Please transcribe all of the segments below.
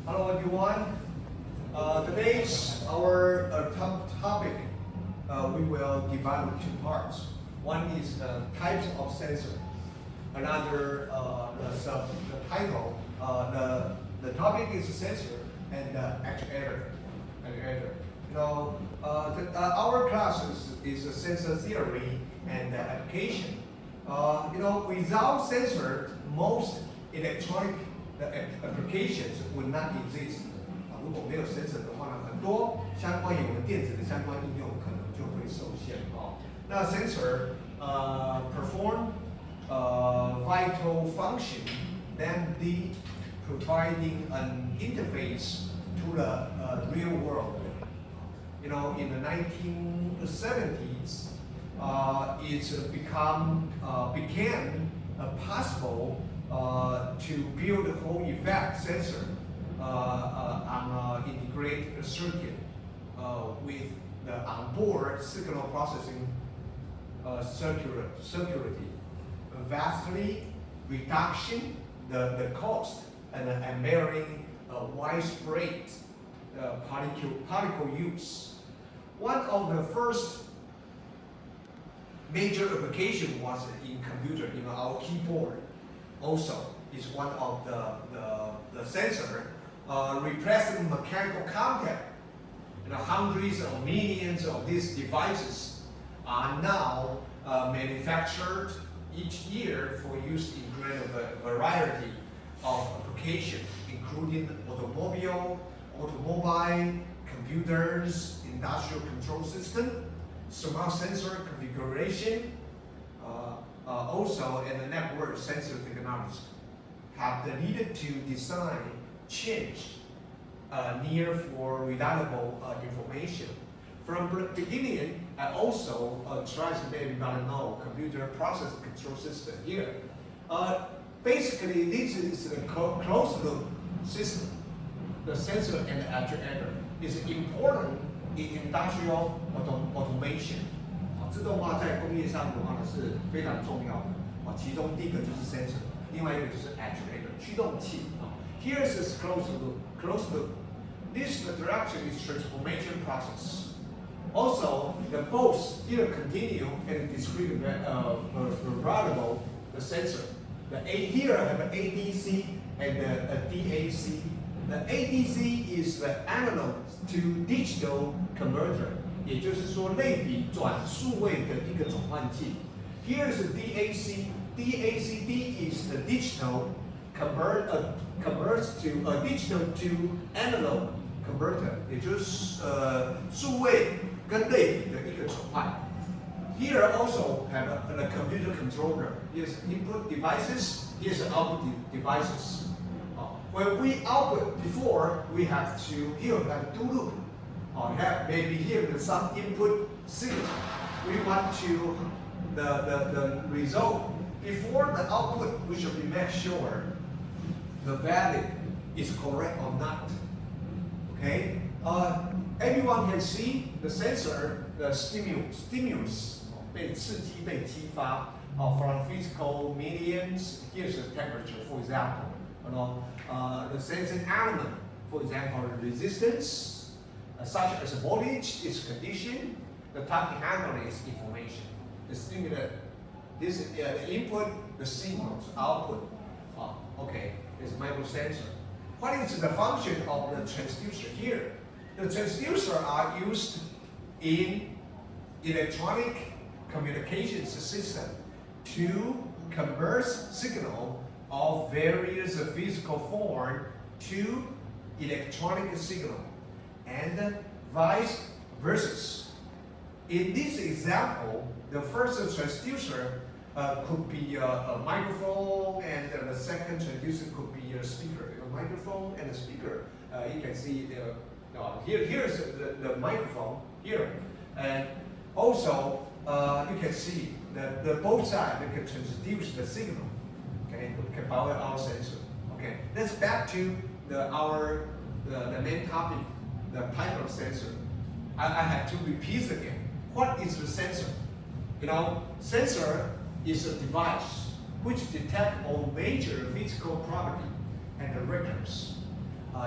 Hello everyone. Today's our topic we will divide into two parts. One is types of sensor. Another the title. The topic is sensor and actuator. Our class is a sensor theory and application. Without sensor, most electronic applications would not exist. 如果没有 sensor 的话呢，很多相关有电子的相关应用可能就会受限。那 sensor perform vital function, then the providing an interface to the real world. In the 1970s, it became possible to build a whole effect sensor on an integrated circuit with the onboard signal processing circuitry, vastly reduction the cost and bearing widespread particle use. One of the first major application was in computer. Our keyboard also is one of the sensor replacing mechanical contact. Hundreds of millions of these devices are now manufactured each year for use in great variety of applications, including automobile, computers, industrial control system, smart sensor configuration, also and the network sensor technology have the needed to design change near for reliable information. From the beginning, I also try to let everybody know computer process control system here. Basically, this is a closed loop system. The sensor and the actuator is important in industrial automation. 自动化在工业上的话呢是非常重要的。其中第一个就是 sensor， 另外一个就是 actuator 驱动器。Here is this closed loop. This direction is transformation process. Also, the both here continue and discrete variable the sensor. Here I have an ADC and a DAC. The ADC is the analog to digital converter. 也就是说，类比转数位的一个转换器。Here is the DAC. DAC is the digital converts to digital to analog converter， 也就是数位跟类比的一个转换。Here also have a computer controller. Here's input devices. Here's output devices. When we output before, we have to do loop. Maybe here is some input signal. We want to the result before the output. We should make sure the value is correct or not. Okay. Everyone can see the sensor, the stimulus 被刺激、被激发 from physical mediums. Here's the temperature, for example. The sensing element, for example, resistance. Such as voltage is condition, the type handling is information. The stimulus, this is the input, the signals, output. Okay, is microsensor. What is the function of the transducer here? The transducer are used in electronic communications system to convert signal of various physical form to electronic signal, and vice versa. In this example, the first transducer could be a microphone, and the second transducer could be a speaker. A microphone and a speaker. You can see here's the microphone here, and also you can see that the both sides can transduce the signal. Okay, we can power our sensor. Okay, let's back to the main topic. The type of sensor. I have to repeat again. What is the sensor? Sensor is a device which detects all major physical property and the records.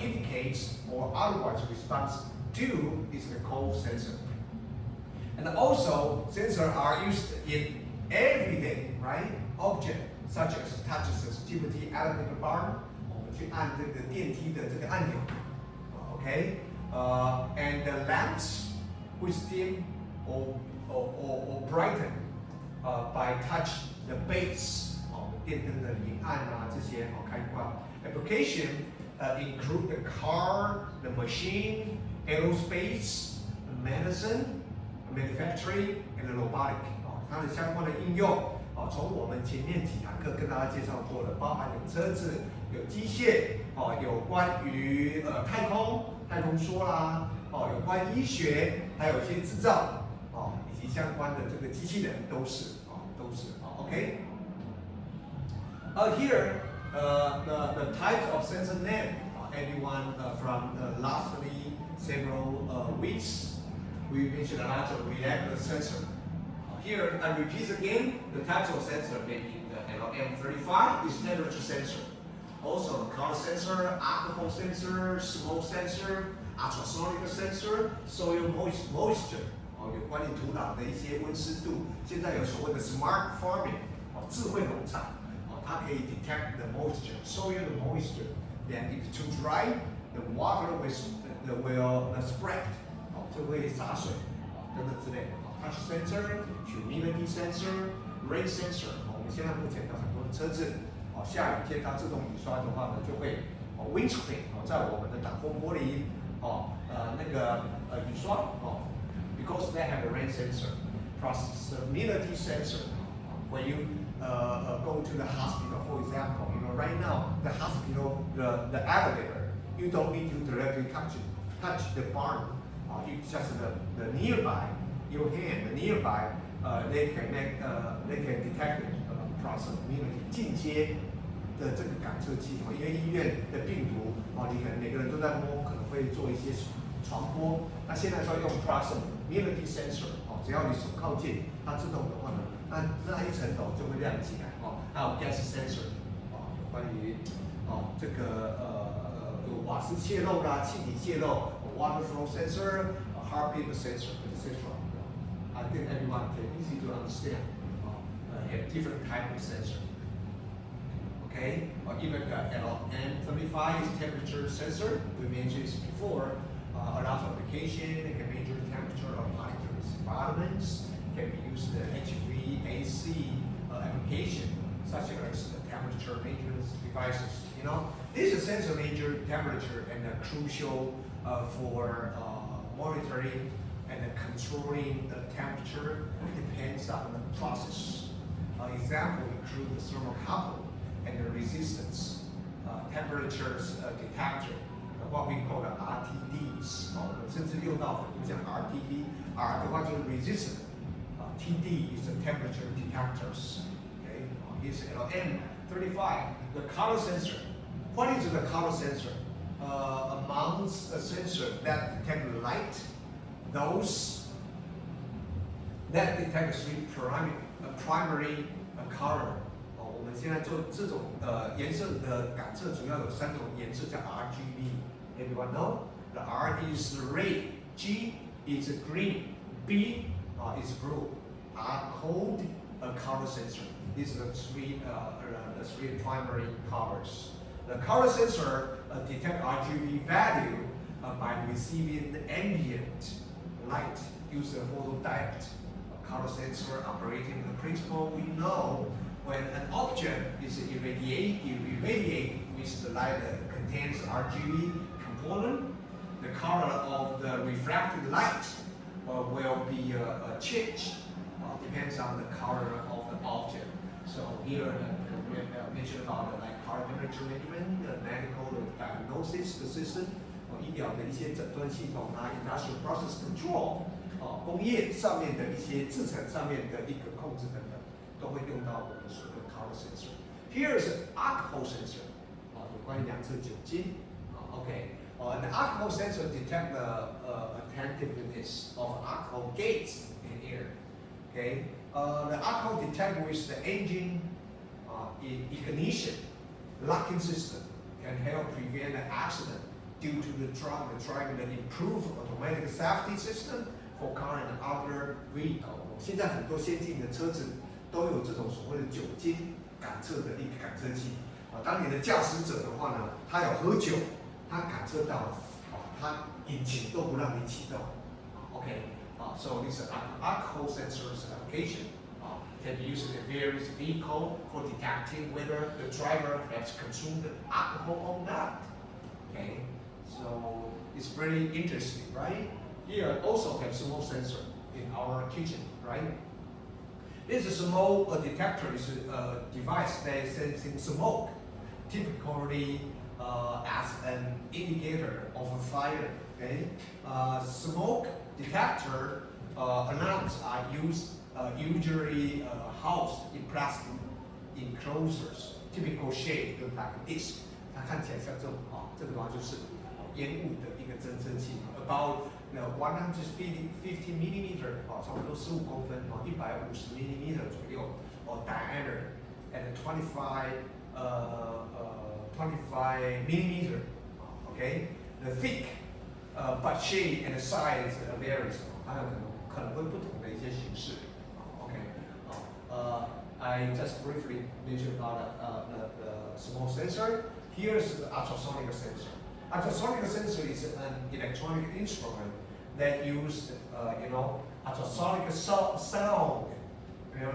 indicates or otherwise responds to is the cold sensor. And also, sensors are used in everyday, right? Object such as touch sensitivity elevator bar, 我们去按这个电梯的这个按钮 ，OK？ and the lamps which dim or brighten by touch the base 电灯的明暗啊这些开关 application include the car, the machine, aerospace, medicine, manufacturing, and robotic 它的相关的应用从我们前面几堂课跟大家介绍过的，包含有车子、有机械有关于太空说啦有关医学，还有一些制造以及相关的这个机器人都是OK。Here the types of sensor name everyone from lastly several weeks we mentioned a lot of reactor sensor. Here I repeat again the types of sensor maybe the LM35 is temperature sensor. Also color sensor, alcohol sensor, smoke sensor, ultrasonic sensor, soil moisture 有关于土壤的一些温湿度。现在有所谓的 smart farming 智慧农场它可以 detect the moisture, soil moisture. Then if too dry, the water will spread 就会洒水等等之类的。Touch sensor, humidity sensor, rain sensor 我们现在目前的很多的车子下雨天它自动雨刷的话呢，就会windscreen 在我们的挡风玻璃那个雨刷because they have a rain sensor, proximity sensor. When you go to the hospital, for example, right now the hospital, the elevator, you don't need to directly touch the barn. You just the nearby, your hand, the nearby, they can detect proximity 近接的这个感测器，因为医院的病毒你可能每个人都在摸，可能会做一些传播。那现在说用 proximity sensor 只要你手靠近，它自动的话呢，那一层楼就会亮起来还有 gas sensor 有关于这个有瓦斯泄漏啦、气体泄漏 water flow sensor, heartbeat sensor, etc. I think everyone can easy to understand. Have different type of sensor. Okay, even the LM35 is temperature sensor. We mentioned this before. A lot of application they can measure the temperature of molecules environments. Can be used the HVAC application, such as the temperature measurement devices. This sensor measure temperature and crucial for monitoring and controlling the temperature. Depends on the process. Example include the thermocouple and the resistance temperature detector, what we call the RTDs. 我们甚至用到很多像 RTD，R 的话就是 resistant， TD is the temperature detectors. Okay, is LM35. The color sensor. What is the color sensor? Amongst a sensor that detect light, those that detect primary color 我们现在做这种颜色的感测，主要有3种颜色叫 RGB. Everyone know? The R is red, G is green, B is blue. R code a color sensor. These are the three primary colors. The color sensor detect RGB value by receiving the ambient light. Use a photodiode. Color sensor operating the principle we know when an object is irradiated with the light that contains RGB component, the color of the refracted light will be changed. Depends on the color of the object. So here we have mentioned about color temperature measurement, medical diagnosis system, 医疗的一些诊断系统industrial process control. 工业上面的一些制程上面的一个控制等等，都会用到我们所谓的 color sensor. Here is alcohol sensor. 有关于量测酒精。Okay. The alcohol sensor detect the attentiveness of alcohol gases in air. Okay. The alcohol detect with the engine ignition locking system can help prevent an accident due to the driving the improved automatic safety system for car and other vehicle。现在很多先进的车子都有这种所谓的酒精感测的一个感测器。当你的驾驶者的话呢，他有喝酒，他感测到，他引擎都不让你启动。OK，so this alcohol sensors application can be used in various vehicle for detecting whether the driver has consumed alcohol or not. Okay, so it's very interesting, right? Here also have smoke sensor in our kitchen, right? This is a smoke detector is a device that is sensing smoke, typically as an indicator of a fire. Okay, smoke detector alarms are usually housed in plastic enclosures, typical shape like this. 它看起来像这种这个的话就是烟雾的一个侦测器 ，about 150 millimeter 差不多15公分150 millimeter 左右diameter and 25 millimeter. Okay, the thick but shape and size varies. 它有可能会不同的一些形式。I just briefly mentioned about the smoke sensor. Here's the ultrasonic sensor. Ultrasonic sensor is an electronic instrument that uses, ultrasonic sound,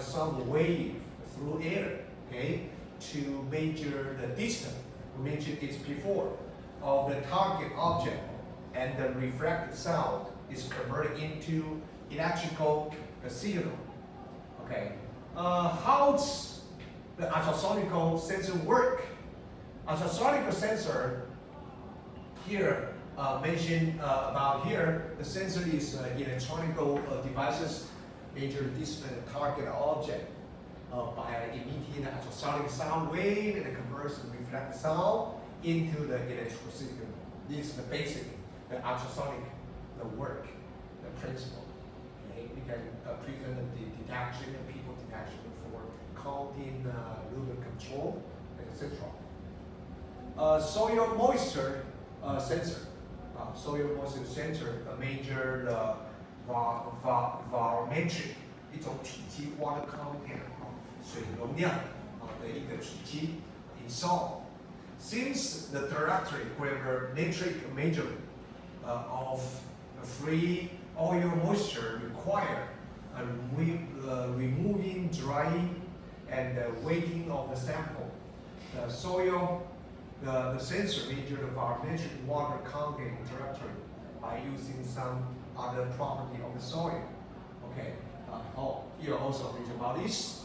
sound wave through air, okay, to measure the distance. We mentioned this before of the target object, and the refracted sound is converted into electrical signal. Okay. How does the ultrasonic sensor work? Ultrasonic sensor here mentioned about here. The sensor is electronic devices measure the distance of the target object by emitting the ultrasonic sound wave and converts the reflected sound into the electrical signal. This is the basic, the ultrasonic, the work, the principle. Okay, we can present the detection and people detection for counting, lunar control, etc. Soil moisture sensor. Soil moisture sensor measure the volumetric 一种体积 water content 水容量的一个体积 in soil. Since the terrestrial gravimetric measurement of free oil moisture require removing, drying, and weighting of the sample, the soil, the sensor measure the volumetric water content directly by using some other property of the soil. Okay. Here also mention about this.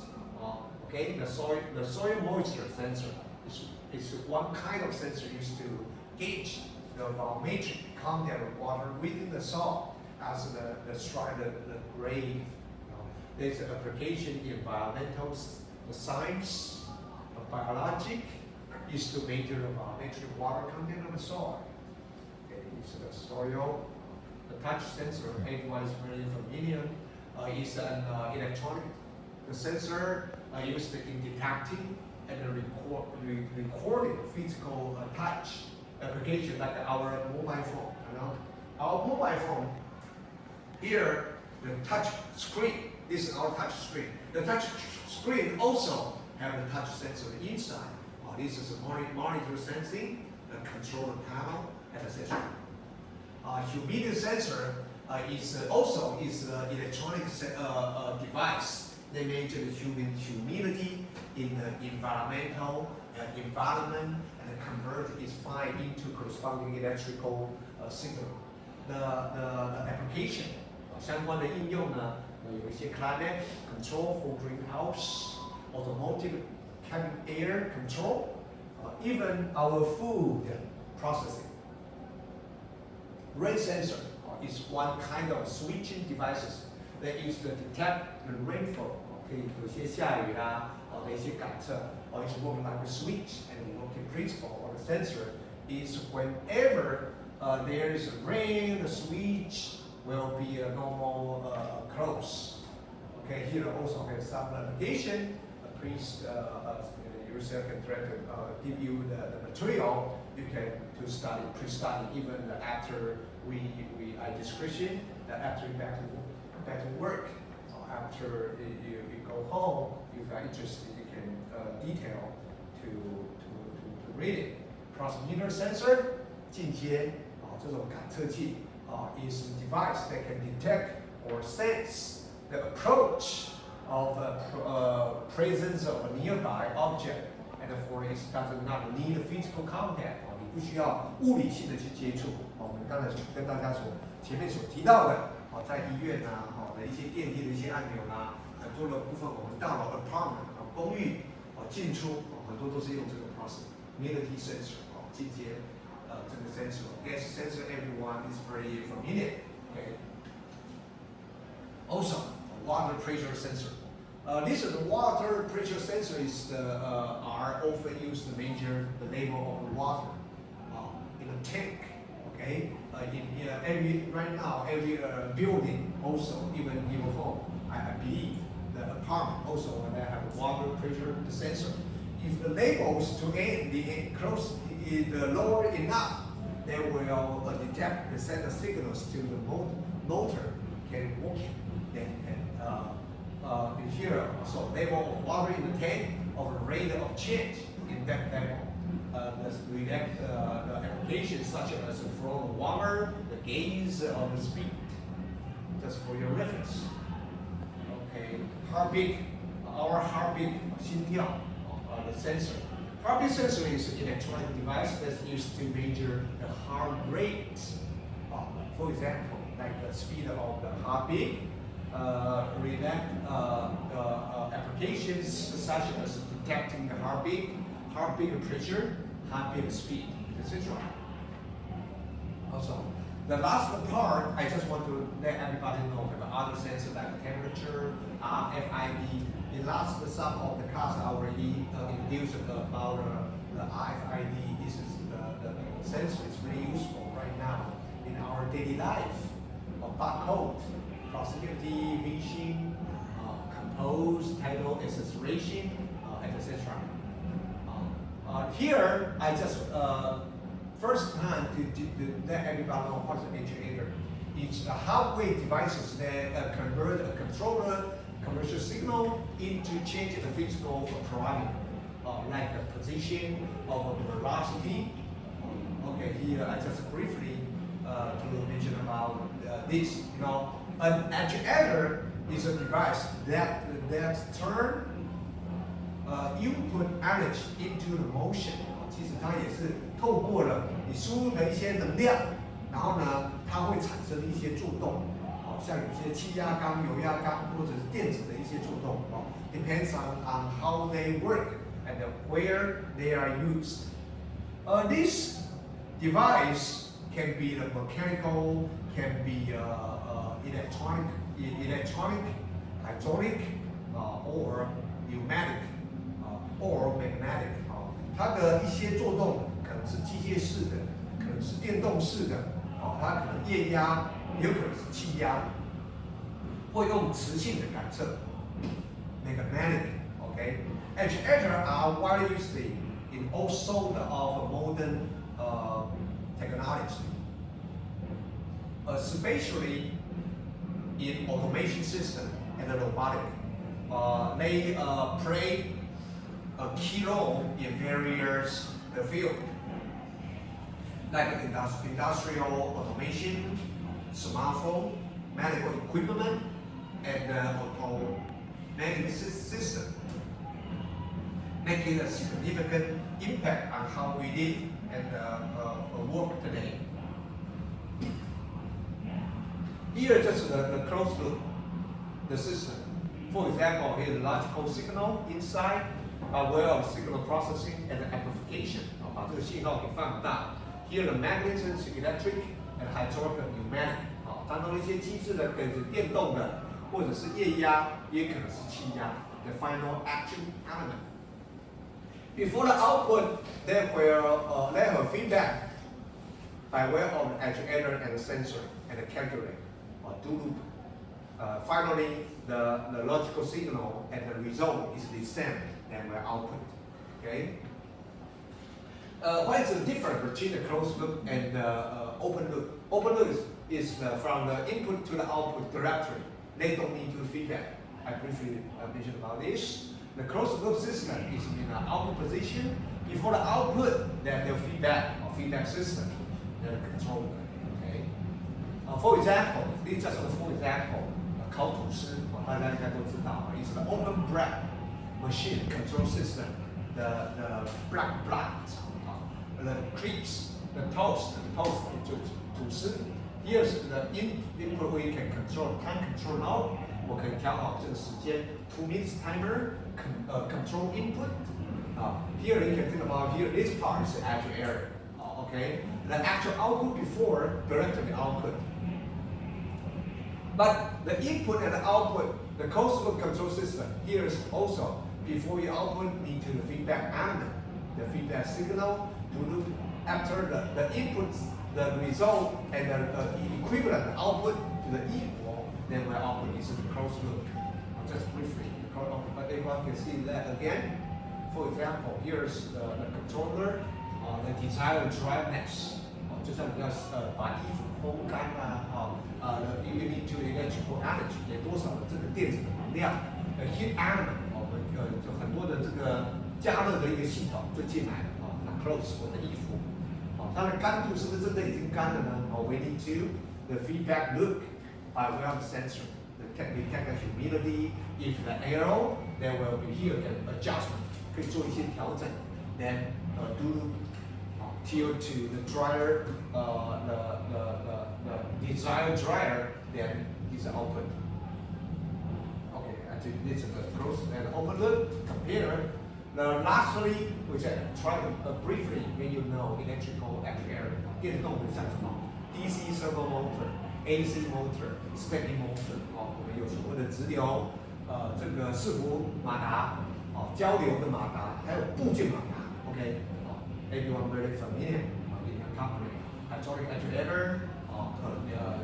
Okay. The soil moisture sensor is one kind of sensor used to gauge the volumetric content of water within the soil as the grade. There's an application in environmental science, biologic, is to measure the volumetric water content of the soil. Okay, it's the soil. The touch sensor, everyone is very familiar, is an electronic sensor used in detecting and recording physical touch application like our mobile phone. Our mobile phone, here the touch screen, this is our touch screen. The touch screen also have the touch sensor inside. This is a monitor sensing, the controller panel, and etc. Humidity sensor is also an electronic device. They measure the humidity in the environment and convert its fine into corresponding electrical signal. The application 相关的应用呢，有一些 climate control for greenhouse, automotive cabin air control, even our food processing. Rain sensor is one kind of switching devices that is to detect the rainfall. 可以有些下雨啦，的一些感测，is working like a switch, and the working principle of the sensor is whenever there is rain, the switch will be a normal close. Okay, here also have some application. Please, user can try to give you the material. can to study, pre-study, even after I description, after you back to work, or after you go home, if you are interested, you can detail to read it. Proximity sensor 进阶这种感测器is a device that can detect or sense the approach of presence of a nearby object, and for it does not need physical contact. 你不需要物理性的去接触。我们刚才跟大家前面所提到的，在医院的一些电梯的一些按钮啦，很多的部分我们到了 apartment 公寓进出很多都是用这个 proximity sensor 进阶这个 sensor gas sensor everyone is very familiar. Okay. Also water pressure sensor. This is the water pressure sensor are often used to measure the level of the water in a tank. Okay, right now every building also even home, I believe the apartment also they have a water pressure sensor. If the levels to the close is lower enough, they will detect and send the signals to the motor can work. Here also level of water in the tank or the rate of change in that level. The applications such as the flow of water, the gaze, or the speed. Just for your reference. Okay, heartbeat, our heartbeat, 心跳, the sensor. Heartbeat sensor is an electronic device that's used to measure the heart rate. For example, like the speed of the heartbeat. Applications such as detecting the heartbeat pressure, heartbeat speed, etc. Also, the last part, I just want to let everybody know about other sensors like temperature, RFID. In last some of the class I already introduced about the RFID. This is the sensor is very useful right now in our daily life. Barcode, proximity, vision, compose, title, acceleration, etc. Here, I just first time to let everybody know what's an actuator. It's the hardware devices that convert a controller commercial signal into changing the physical parameter, like the position of the velocity. Okay, here I just briefly to mention about this. You know, an actuator is a device that turn input energy into the motion. 其实它也是透过了你输入的一些能量，然后呢，它会产生一些作动。像有些气压缸、油压缸或者是电子的一些作动。Depends on how they work and where they are used. This device can be the mechanical, can be electronic, hydraulic, or pneumatic, or magnetic. 它的一些作动可能是机械式的，可能是电动式的，它可能液压，也有可能是气压，或用磁性的感测 ，magnetic. Okay, actuators are widely used in all sorts of modern technology, especially in automation system and robotic. They play a key role in various fields, like industrial automation, smartphone, medical equipment, and automatic system, making a significant impact on how we live and work today. Here, just the closed loop, the system. For example, here the logical signal inside, aware of signal processing and amplification. 把这个信号给放大。Here the mechanisms, electric and hydraulic and pneumatic. 当中一些机制的可能是电动的，或者是液压，也可能是气压。The final action element. Before the output, there will feedback by way of the actuator and the sensor and the calculator or do loop. Finally, the logical signal and the result is the same that will output. Okay. what is the difference between the closed loop and the open loop? Open loop is from the input to the output directly. They don't need to feedback. I briefly mentioned about this. The closed loop system is in the output position. Before the output, then the feedback or feedback system, the controller. Okay. For example, this is just for example. 烤吐司，大家应该都知道，is the open bread machine control system. The black bread, the crepes, the toast 就是吐司。Here's the input we can control, time control now. 我可以调好这个时间 ，2 minutes timer, control input. Here you can think about here. This part is the actual area. Okay, the actual output before directly output. But the input and the output, the closed loop control system, here is also before you output into the feedback element, the feedback signal to loop after the inputs, the result and the equivalent output to the equal, then my output is the closed loop. Just briefly, but everyone can see that again. For example, here's the controller, the desired dryness. 就像你要把衣服烘干you need to electrical energy 给多少的这个电子的能量heat element 我们就很多的这个加热的一个系统就进来了那 clothes 我的衣服它的干度是不是真的已经干了呢we need to the feedback loop by way of sensor the detect the humidity if the air there will be here an adjustment 可以做一些调整 then do till to the dryer, the desired dryer, then is open. Okay, actually this is the closed and open loop computer. Lastly, which I try to briefly when you know electrical actuator, 电动的像什么 DC servo motor, AC motor, stepping motor. 我们有所谓的直流，这个伺服马达，交流的马达，还有部件马达。Okay. Everyone very familiar in the company. Hydraulic actuator,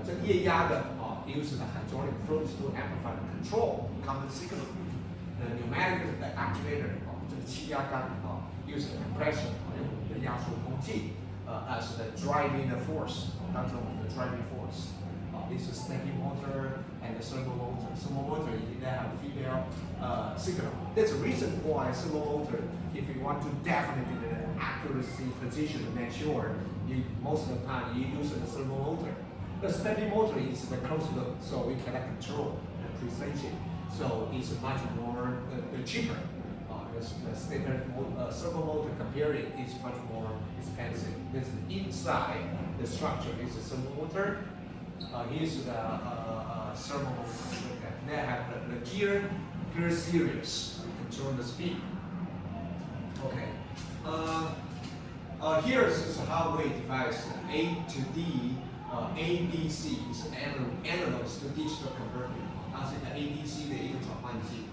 这液压的use the hydraulic fluids to amplify the control common signal. The pneumatic actuator, 这个气压杆use the compression, 用我们的压缩空气as the driving force. 当成我们的 driving force. This is stepping motor and the servo motor. Servo motor they have female signal. That's the reason why servo motor, if you want to definitely the accuracy position to make sure you most of the time you use the servo motor. The stepping motor is the closed loop, so we cannot control the precision. So it's much more cheaper. The standard servo motor comparing is much more expensive. This inside the structure is a servo motor. Here's the servo motor. They have the gear series to control the speed. Okay. Here is how we device A to D, ADC is analogs to digital converter. 它是一个 ADC 的一个转换器。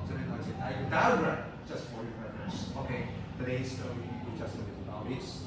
这边呢，简单一个 diagram just for your reference. Okay. Today's story we just learned about this.